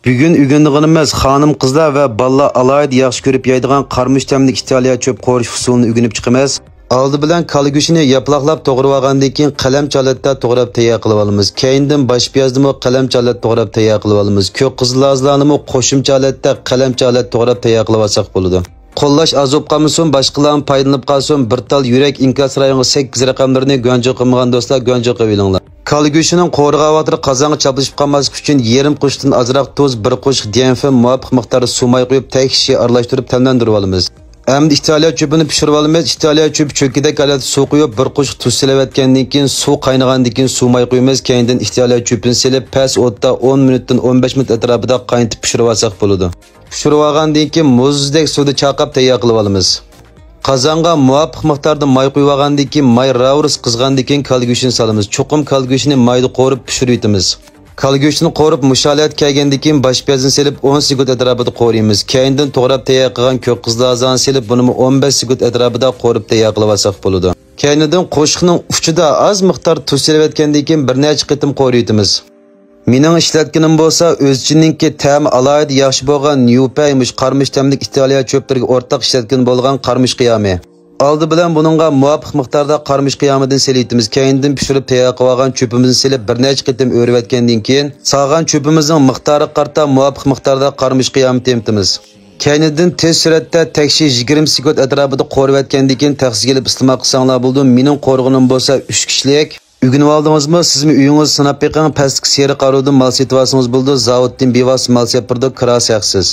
Bugun ugundig'imiz xonim qizlar va balla alayda yaxshi ko'rib yeydigan qarmush tamlik Italiya cho'p qorish usulini o'rganib chiqamiz. Oldi bilan kala go'shtini yaproqlab to'g'rab olgandan keyin qalam chalatda to'g'rab tayyor qilib olamiz. Keyindan bosh piyozni qalam chalat to'g'rab tayyor qilib olamiz. Ko'k qizilazlarni qo'shimcha chalatda qalam chalat to'g'rab tayyor qilib olsak bo'ladi. Qo'llash azob qolmasin, boshqalarning foydalanib qolsin. Bir tal yurak inkas rayoniga 8 raqamlarini go'nja qilmagan do'stlar go'nja qilinglar. Kala go'shtining qo'rg'avatiri qozonga chaplashib qolmaslik uchun yarim qo'shdan azroq tuz, bir qo'shiq dianfin muvofiq miqdorda suv may qo'yib tekshi aralashtirib tamlantirib olamiz. Endi Italiya cho'pini pishirib olamiz. Italiya cho'pi cho'kida kalat suv qo'yib, bir qo'shiq tuz silib etgandan keyin suv qaynagandan keyin suv may qo'yamiz. Keyindan Italiya cho'pini silib, past o'tda 10 minutdan 15 minut atrofida qaynatib pishirib olsak bo'ladi. Pishirib olgandan keyin muzdek suvda chaqab tayyor qilib olamiz. Qozonga muvofiq miqdorda may qo'yib olgandan keyin may ravrs qizgandan keyin kal go'shtini solamiz. Cho'qim kal go'shtini mayda qo'rib pishirib etamiz. Kal go'shtini qo'rib mushalat kelgandan keyin bosh piyozni silib 10 sekund atrofida qo'raymiz. Keyindan to'g'rab tayyor qilgan ko'k qizilazani silib buni 15 sekund atrofida qo'rib tayyor qilib olsak bo'ladi. Keyindan qo'shiqning uchida az miqdor tuz silib etgandan keyin bir necha qitim qo'raymiz. Mening ishlatganim bo'lsa o'zchininki ta'mi alayda yaxshi bo'lgan nyupaymush qarmush tamlik Italiya cho'plariga o'rtaq ishlatgan bo'lgan qarmush qiyomi. Oldi bilan buningga muvofiq miqdorda qarmush qiyomidan silitimiz. Keyindan pishirib tayyor qilib olgan cho'pimizni silib bir necha qitim o'rib etgandan keyin solgan cho'pimizning miqdoriga qarata muvofiq miqdorda qarmush qiyomi temtimiz. Keyindan tez suratda tekshi 20 sekund atrofida qo'rib etgandan keyin taxsiga olib iste'mol qilsanglar bo'ldi. Mening qo'rg'inim bo'lsa 3 kishilik. Ügünüp aldыңızmı? Sizmi uyunuz sınap beqin pastki seri qarudan mal setib olsangiz bo'ldi. Zavoddan bevosita mal sepirdi, kira seksiz.